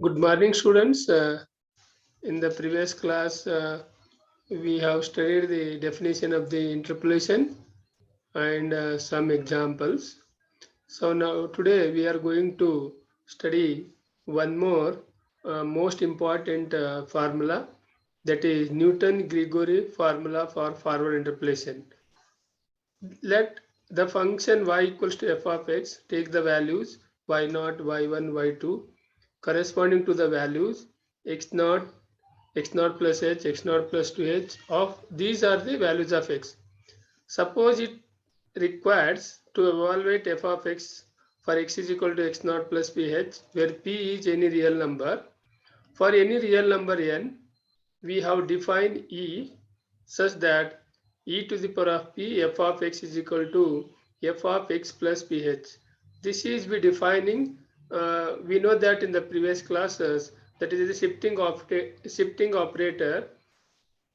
Good morning, students. In the previous class, we have studied the definition of the interpolation and some examples. So now today we are going to study one more most important formula, that is Newton-Gregory formula for forward interpolation. Let the function y equals to f of x take the values y0, y1, y2 corresponding to the values x0, x0 plus h, x0 plus 2h of these are the values of x. Suppose it requires to evaluate f of x for x is equal to x0 plus ph, where p is any real number. For any real number n, we have defined e such that e to the power of p f of x is equal to f of x plus ph. This is we defining, we know that in the previous classes, that is the shifting operator,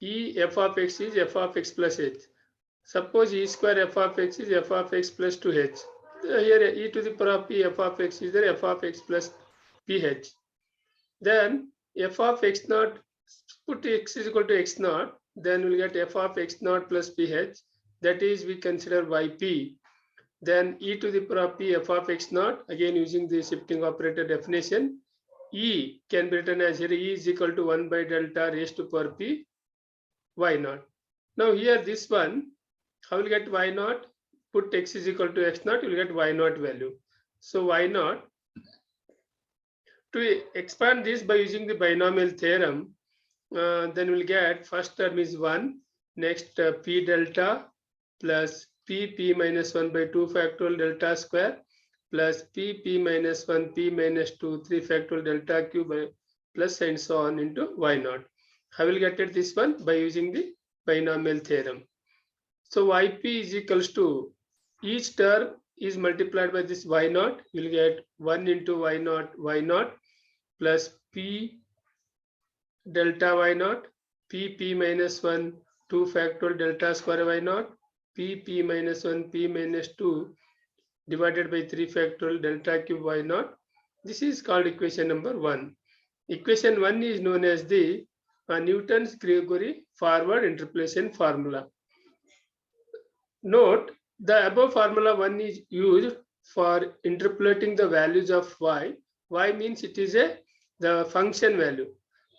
e f of x is f of x plus h. Suppose e square f of x is f of x plus 2h. Here e to the power of p f of x is there f of x plus ph. Then f of x naught, put x is equal to x naught, then we'll get f of x naught plus ph, that is we consider yp. Then e to the power of p f of x naught, again using the shifting operator definition, e can be written as here e is equal to 1 by delta raised to power p y naught. Now here this one, how will get y naught? Put x is equal to x naught, you will get y naught value. So y naught, to expand this by using the binomial theorem, then we'll get first term is 1, next p delta plus p minus 1 by 2 factorial delta square plus p minus 1 p minus 2 3 factorial delta cube plus and so on into y naught. How will get it this one? By using the binomial theorem. So yp is equals to, each term is multiplied by this y naught, you will get 1 into y naught plus p delta y naught, p minus 1 2 factorial delta square y naught, p minus 1 p minus 2 divided by 3 factorial delta cube y naught. This is called equation number 1. Equation 1 is known as the Newton's Gregory forward interpolation formula. Note, the above formula 1 is used for interpolating the values of y. Y means it is the function value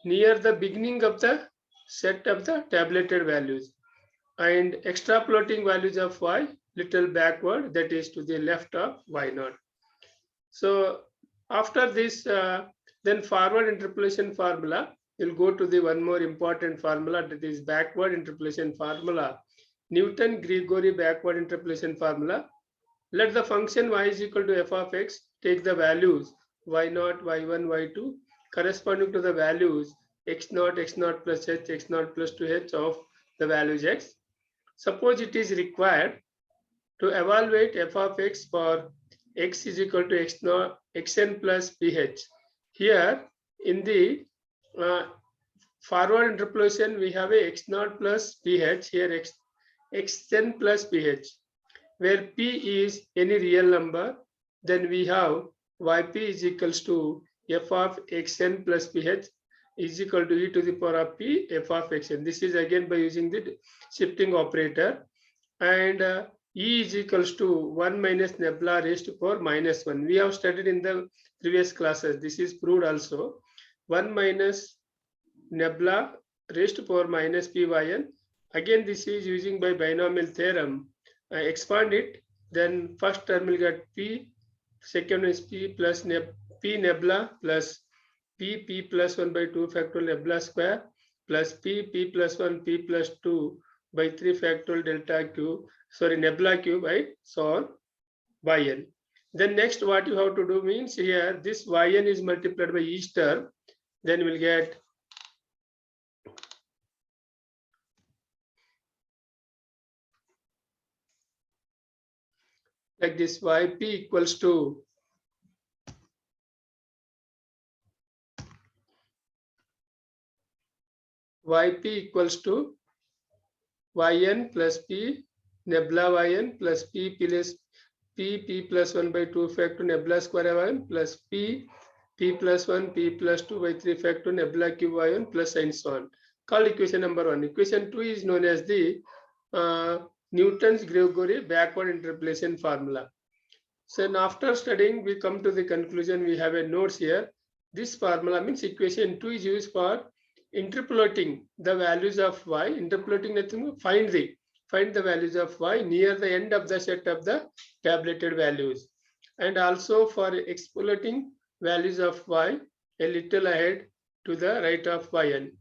near the beginning of the set of the tabulated values, and extrapolating values of y little backward, that is to the left of y naught. So after this, then forward interpolation formula, we'll go to the one more important formula, that is backward interpolation formula. Newton-Gregory backward interpolation formula. Let the function y is equal to f of x take the values y0, y1, y2 corresponding to the values x0, x0 plus h, x0 plus 2h of the values x. Suppose it is required to evaluate f of x for x is equal to x0, xn plus ph. Here in the forward interpolation, we have a x0 plus ph, here xn plus ph. Where p is any real number, then we have yp is equals to f of xn plus ph is equal to e to the power of p f of xn. This is again by using the shifting operator, and e is equals to 1 minus nebula raised to power minus 1. We have studied in the previous classes. This is proved also. 1 minus nebula raised to power minus pyn. Again, this is using by binomial theorem. I expand it, then first term will get p, second is p plus p nebula plus p plus 1 by 2 factorial nebula square plus p plus 1 p plus 2 by 3 factorial delta cube, nebula cube, right? So on yn. Then next what you have to do means, here this yn is multiplied by each term, then we'll get like this, yp equals to yp equals to yn plus p nebula yn plus p plus 1 by 2 factor nebula square yn plus p p plus 1, p plus 2 by 3 factor nebula cube y1 plus and so on, called equation number 1. Equation 2 is known as the Newton's-Gregory backward interpolation formula. So after studying, we come to the conclusion. We have a notes here. This formula means equation 2 is used for interpolating the values of y. Interpolating nothing, find the values of y near the end of the set of the tabulated values, and also for extrapolating values of y a little ahead to the right of yn.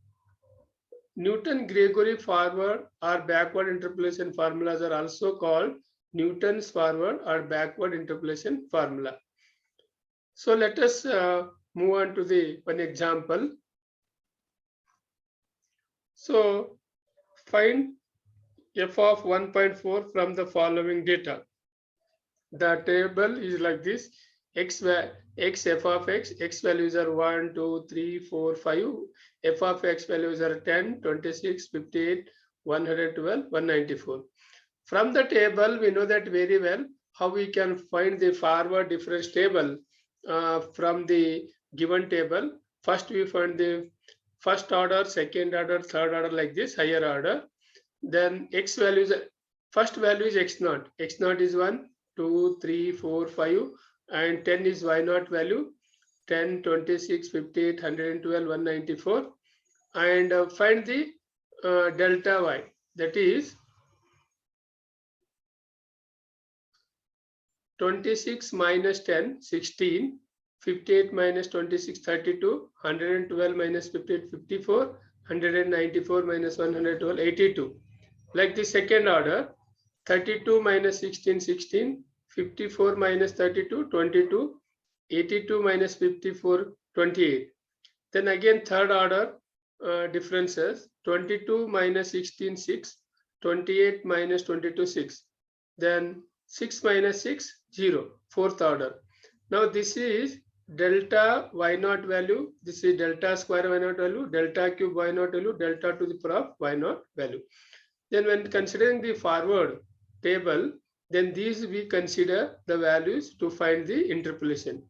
Newton-Gregory forward or backward interpolation formulas are also called Newton's forward or backward interpolation formula. So let us move on to the one example. So find f of 1.4 from the following data. The table is like this: x f of x values are 1, 2, 3, 4, 5. F of x values are 10, 26, 58, 112, 194. From the table, we know that very well how we can find the forward difference table from the given table. First, we find the first order, second order, third order, like this, higher order. Then x values, first value is x0. X0 is 1, 2, 3, 4, 5, and 10 is y0 value, 10, 26, 58, 112, 194. And find the delta y, that is 26 minus 10, 16, 58 minus 26, 32, 112 minus 58, 54, 194 minus 112, 82. Like the second order, 32 minus 16, 16, 54 minus 32, 22, 82 minus 54, 28. Then again third order differences, 22 minus 16, 6, 28 minus 22, 6. Then 6 minus 6, 0, fourth order. Now this is delta y0 value, this is delta square y0 value, delta cube y0 value, delta to the power of y0 value. Then when considering the forward table, then these we consider the values to find the interpolation.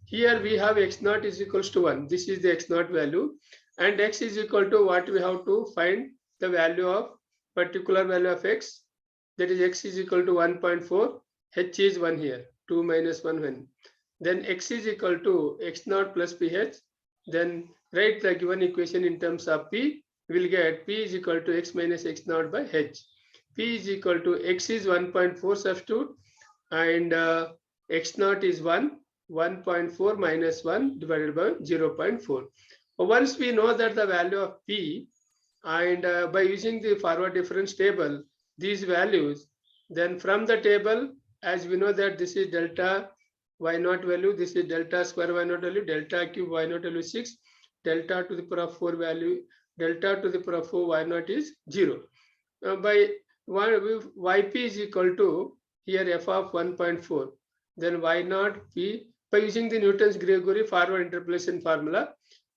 Here we have x0 is equals to 1. This is the x0 value, and x is equal to what we have to find the value of particular value of x. That is x is equal to 1.4, h is 1 here, 2 minus 1 1. Then x is equal to x0 plus ph. Then write the given equation in terms of p. We will get p is equal to x minus x0 by h. P is equal to x is 1.4 substitute, and x0 is 1. 1.4 minus 1 divided by 0.4. Once we know that the value of p, and by using the forward difference table, these values, then from the table, as we know that this is delta y0 value, this is delta square y0 value, delta cube y0 value 6, delta to the power of 4 value, delta to the power of 4 y0 is 0. By yp is equal to here f of 1.4, then y0 p, by using the Newton's-Gregory forward interpolation formula,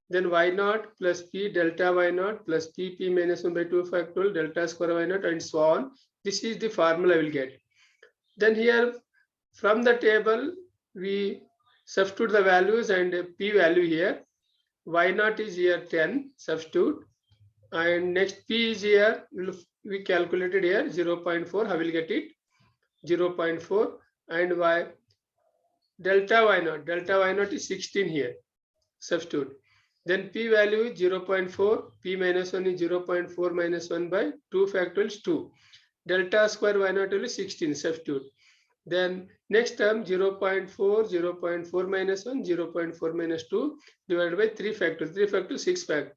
then y0 plus p delta y0 plus p minus 1 by 2 factorial delta square y0 and so on. This is the formula we will get. Then here from the table we substitute the values and p value here. Y0 is here 10, substitute, and next p is here, we calculated here 0.4. How will get it? 0.4, and y delta y0 is 16 here, substitute. Then p value is 0.4, p minus 1 is 0.4 minus 1 by 2 factorial 2. Delta square y0 is 16, substitute. Then next term 0.4, 0.4 minus 1, 0.4 minus 2 divided by 3 factorial, 3 factorial 6 factorial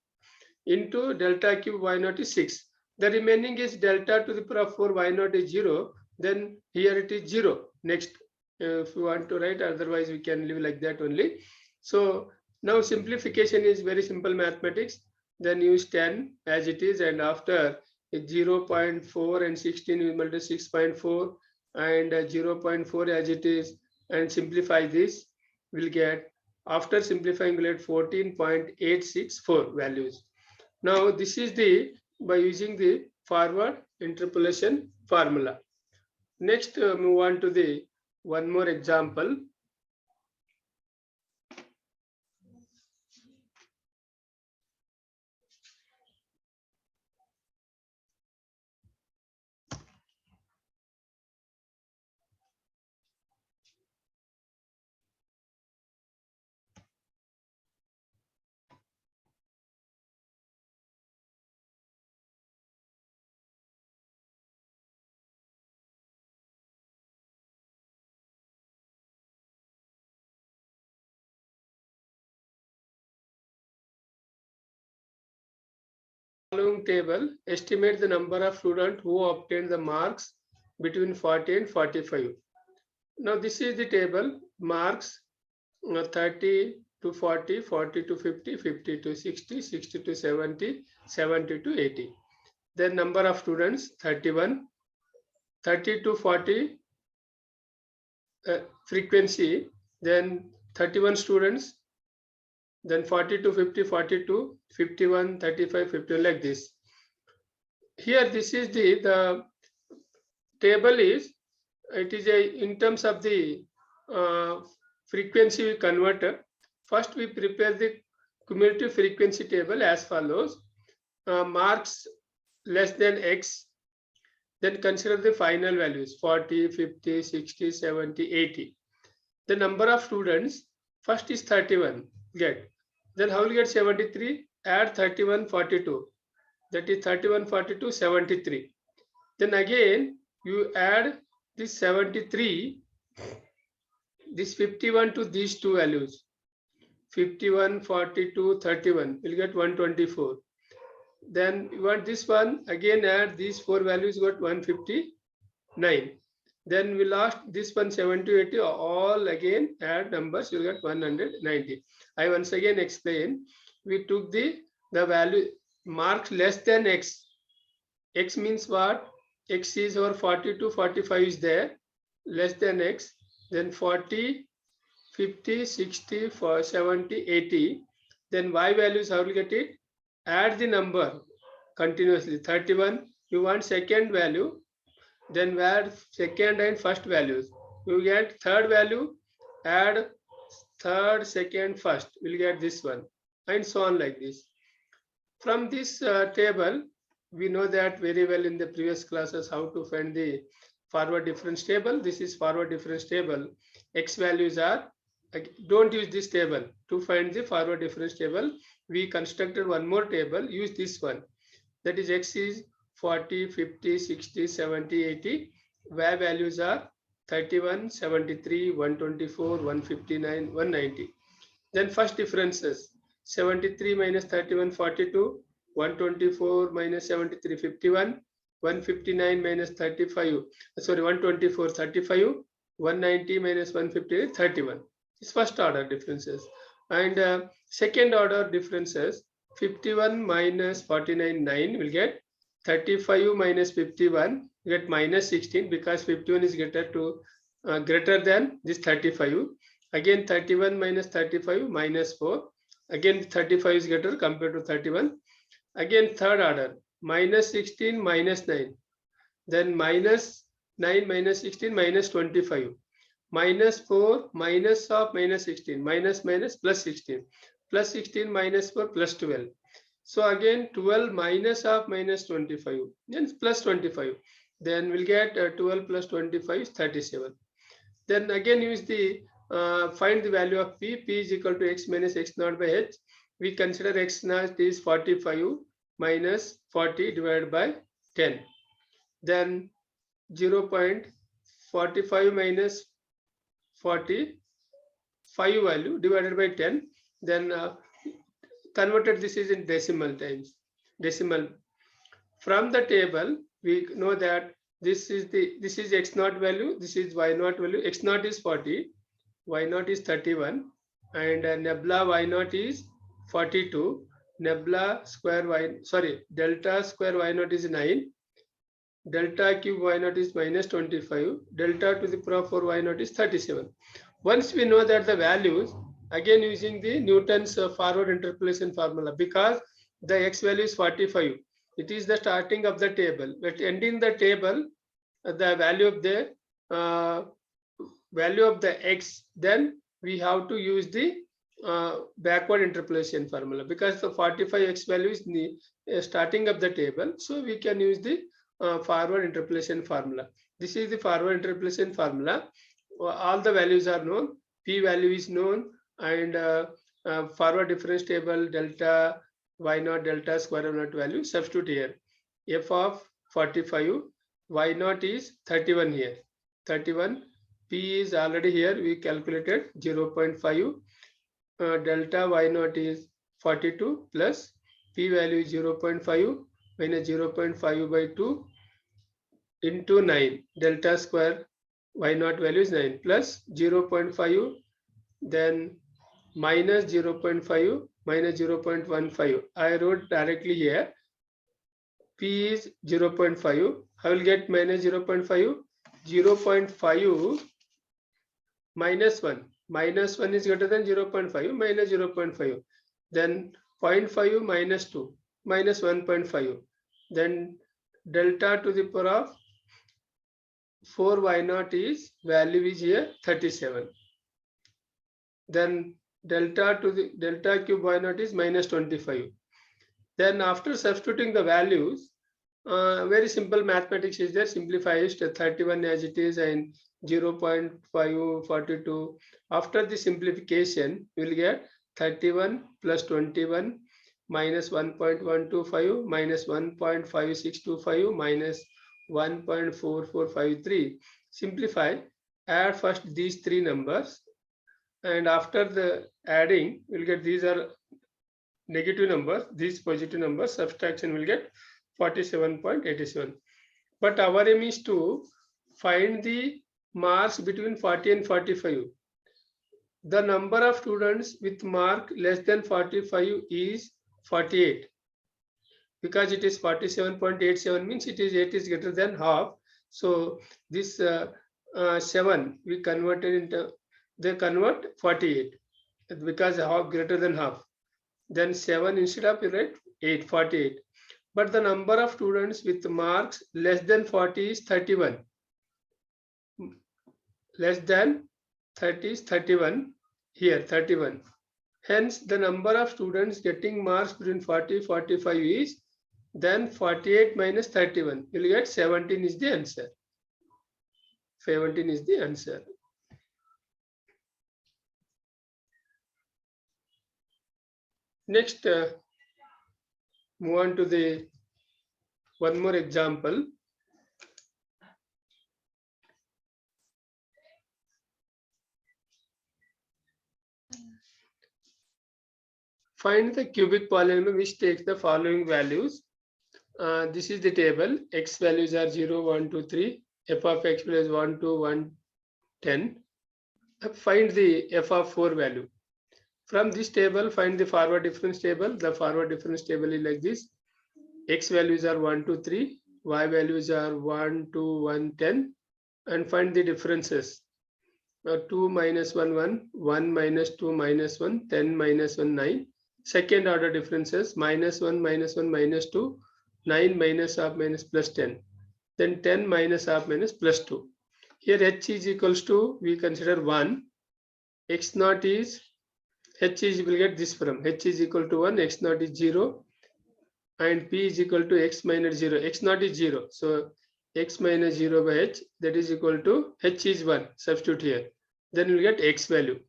into delta cube y0 is 6. The remaining is delta to the power of 4 y0 is 0. Then here it is 0. Next, if you want to write, otherwise we can leave like that only. So now simplification is very simple mathematics. Then use 10 as it is, and after 0.4 and 16 we multiply 6.4 and 0.4 as it is, and simplify this. We'll get, after simplifying, we'll get 14.864 values. Now this is the by using the forward interpolation formula. Next, move on to the one more example. following table, estimate the number of students who obtained the marks between 40 and 45. Now this is the table, marks 30 to 40, 40 to 50, 50 to 60, 60 to 70, 70 to 80. Then number of students 31, 30 to 40 frequency, then 31 students, then 40 to 50, 42, 51, 35, 51, like this. Here this is the table is, it is in terms of the frequency we converter. First we prepare the cumulative frequency table as follows. Marks less than X, then consider the final values 40, 50, 60, 70, 80. The number of students, first is 31, get. Then how will you get 73? Add 31, 42. That is 31, 42, 73. Then again, you add this 73, this 51 to these two values. 51, 42, 31, you'll get 124. Then you want this one, again add these four values, got 159. Then we lost this one 70, 80, all again add numbers, you'll get 190. I once again explain, we took the value marks less than X. X means what? X is over 40 to 45 is there, less than X, then 40, 50, 60, 70, 80. Then Y values, how will you get it? Add the number continuously. 31, you want second value, then add second and first values. You get third value, add third, second, first. We'll get this one, and so on like this. From this table, we know that very well in the previous classes how to find the forward difference table. This is forward difference table. X values are, don't use this table to find the forward difference table. We constructed one more table, use this one. That is X is 40, 50, 60, 70, 80. Y values are 31, 73, 124, 159, 190. Then first differences, 73 minus 31, 42, 124 minus 73, 51, 159 minus 35, sorry, 124, 35, 190 minus 150, 31. It's first order differences. And second order differences, 51 minus 49, 9 will get 35 minus 51, get minus 16 because 51 is greater than this 35. Again 31 minus 35 minus 4. Again 35 is greater compared to 31. Again third order, minus 16 minus 9. Then minus 9 minus 16 minus 25. Minus 4 minus of minus 16. Minus minus plus 16. Plus 16 minus 4 plus 12. So again 12 minus of minus 25. Then plus 25. Then we'll get 12 plus 25 is 37. Then again use the find the value of P. P is equal to X minus X naught by H. We consider X naught is 45 minus 40 divided by 10. Then 0.45 minus 45 value divided by 10. Then converted, this is in decimal times. Decimal. From the table, we know that this is X naught value, this is Y naught value. X naught is 40, Y naught is 31, and nebula Y naught is 42. Nebula square Y, sorry, delta square Y naught is 9. Delta cube Y naught is minus 25. Delta to the power 4 Y naught is 37. Once we know that the values, again using the Newton's forward interpolation formula, because the X value is 45. It is the starting of the table, but ending the table, the value of the X, then we have to use the backward interpolation formula, because the 45 X value is the starting of the table, so we can use the forward interpolation formula. This is the forward interpolation formula. All the values are known. P value is known, and forward difference table, delta Y naught, delta square Y naught value substitute here. F of 45, Y naught is 31 here. 31. P is already here. We calculated 0.5. Delta Y naught is 42 plus P value is 0.5 minus 0.5 by 2 into 9. Delta square y0 value is 9 plus 0.5, then minus 0.5 minus 0.15. I wrote directly here. P is 0.5. I will get minus 0.5. 0.5 minus 1. Minus 1 is greater than 0.5 minus 0.5. Then 0.5 minus 2 minus 1.5. Then delta to the power of 4 y0 is value is here 37. Then delta to the delta cube y0 is minus 25. Then after substituting the values, very simple mathematics is there. Simplify it 31 as it is and 0.542. After the simplification, we will get 31 plus 21 minus 1.125 minus 1.5625 minus 1.4453. Simplify, add first these three numbers, and after the adding, we'll get these are negative numbers, these positive numbers, subtraction will get 47.87. But our aim is to find the marks between 40 and 45. The number of students with mark less than 45 is 48. Because it is 47.87 means it is 8 is greater than half. So this 7 we converted into, they convert 48 because half greater than half. Then 7 instead of, right, 8, 48. But the number of students with marks less than 40 is 31. Less than 30 is 31. Here 31. Hence the number of students getting marks between 40 and 45 is then 48 minus 31. You will get 17 is the answer. 17 is the answer. Next, move on to the one more example. Find the cubic polynomial which takes the following values. This is the table. X values are 0, 1, 2, 3. F of x plus 1, 2, 1, 10. Find the f of 4 value. From this table, find the forward difference table. The forward difference table is like this. X values are 1, 2, 3. Y values are 1, 2, 1, 10. And find the differences. 2 minus 1, 1. 1 minus 2 minus 1. 10 minus 1, 9. Second order differences. Minus 1 minus 1 minus 2. 9 minus half minus plus 10. Then 10 minus half minus plus 2. Here h is equals to, we consider 1. X naught is, h is, will get this from, h is equal to 1, x naught is 0. And p is equal to x minus 0. X naught is 0. So x minus 0 by h, that is equal to, h is 1. Substitute here. Then we'll get x value.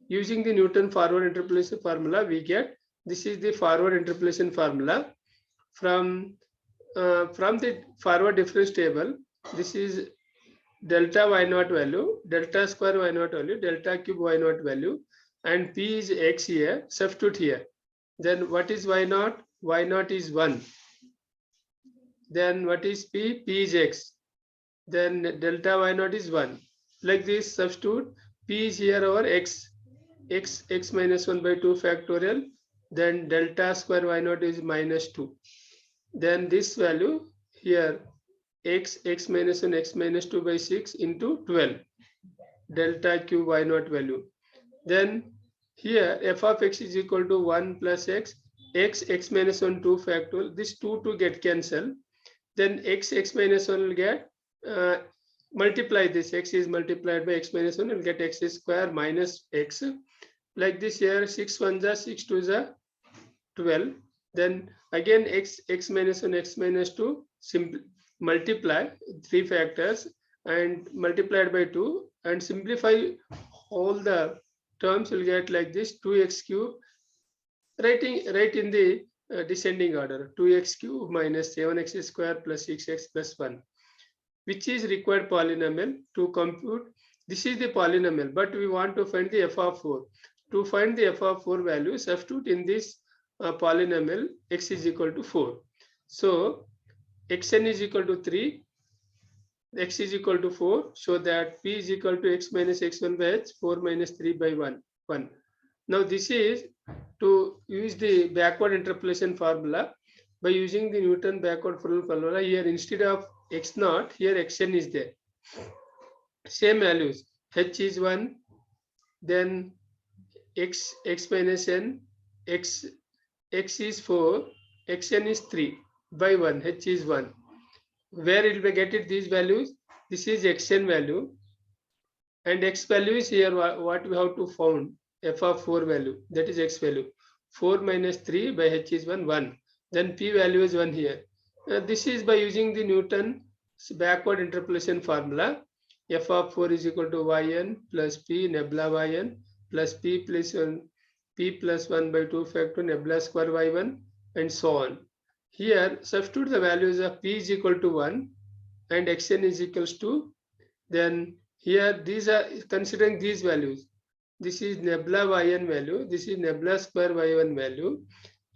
Using the Newton forward interpolation formula, we get, this is the forward interpolation formula. From the forward difference table, this is delta y0 value, delta square y0 value, delta cube y0 value, and p is x here, substitute here. Then what is y0? Y0 is 1. Then what is p? P is x. Then delta y0 is 1. Like this, substitute. P is here over x. X minus 1 by 2 factorial. Then delta square y0 is minus 2. Then this value here, x minus 1, x minus 2 by 6 into 12. Delta cube y0 value. Then here f of x is equal to 1 plus x. X minus 1 2 factorial. This 2 to get cancelled. Then x minus 1 will get multiply this. X is multiplied by x minus 1 and get x square minus x. Like this here, 6 1 is 6 2 is 12. Then again x minus 1, x minus 2, simply multiply 3 factors and multiplied by 2 and simplify all the terms, will get like this 2x cube. Write in the descending order, 2x cube minus 7x square plus 6x plus 1, which is required polynomial to compute. This is the polynomial, but we want to find the f of 4. To find the f of 4 value, substitute in this polynomial x is equal to 4. So xn is equal to 3, x is equal to 4, so that p is equal to x minus x1 by h, 4 minus 3 by 1. Now this is to use the backward interpolation formula. By using the Newton backward formula, here instead of x0, here xn is there. Same values, h is 1, then x minus n, x is 4, xn is 3 by 1, h is 1. Where it will get it these values? This is xn value, and x value is here. What we have to found? F of 4 value, that is x value. 4 minus 3 by h is 1. Then p value is 1 here. This is by using the Newton's backward interpolation formula. F of 4 is equal to yn plus p nebula yn plus p plus 1 by 2 factor nebula square y1, and so on. Here substitute the values of p is equal to 1 and xn is equals to, then here these are considering these values. This is nebula yn value, this is nebula square y1 value.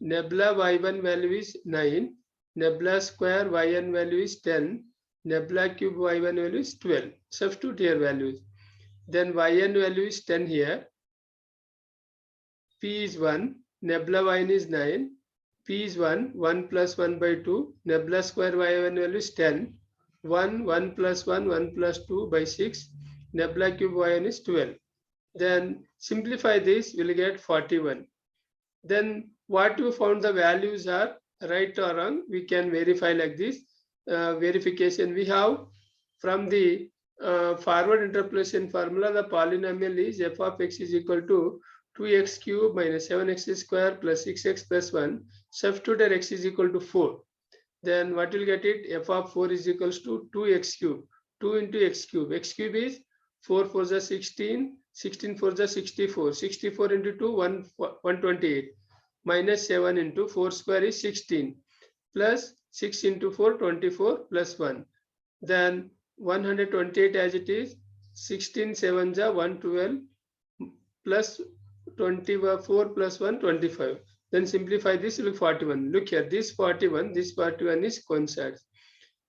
Nebula y1 value is 9, nebula square yn value is 10, nebula cube y1 value is 12. Substitute here values. Then yn value is 10 here, p is 1, nebula yn is 9, p is 1, 1 plus 1 by 2, nebula square y1 value is 10, 1 plus 1 plus 2 by 6, nebula cube yn is 12. Then simplify this, we'll get 41. Then what you found the values are right or wrong, we can verify like this. Verification we have from the forward interpolation formula, the polynomial is f of x is equal to 2x cube minus 7x square plus 6x plus 1. Substitute x is equal to 4. Then what will get it? F of 4 is equals to 2x cube. 2 into x cube. X cube is 4 4 is 16. 16 4 is 64. 64 into 2, 128. Minus 7 into 4 square is 16. Plus 6 into 4, 24 plus 1. Then 128 as it is. 16 7 is 112 plus 24 plus 1, 25. Then simplify this, will be 41. Look here, this 41 is coincides.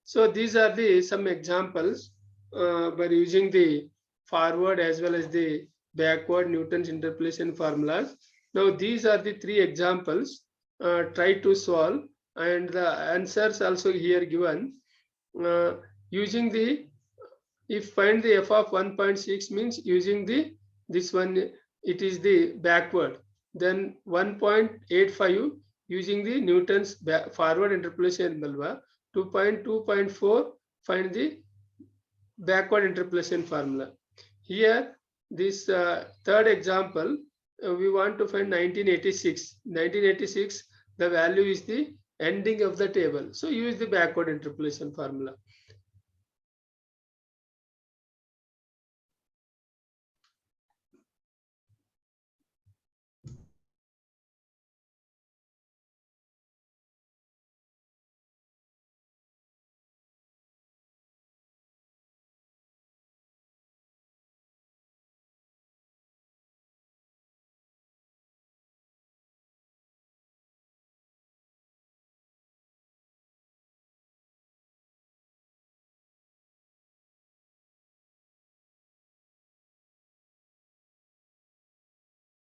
So these are the some examples by using the forward as well as the backward Newton's interpolation formulas. Now these are the 3 examples. Try to solve, and the answers also here given. Using the, if find the f of 1.6 means using the this one, it is the backward. Then 1.85 using the Newton's forward interpolation formula. 2.2.4 find the backward interpolation formula. Here this third example, we want to find 1986. 1986, the value is the ending of the table. So use the backward interpolation formula.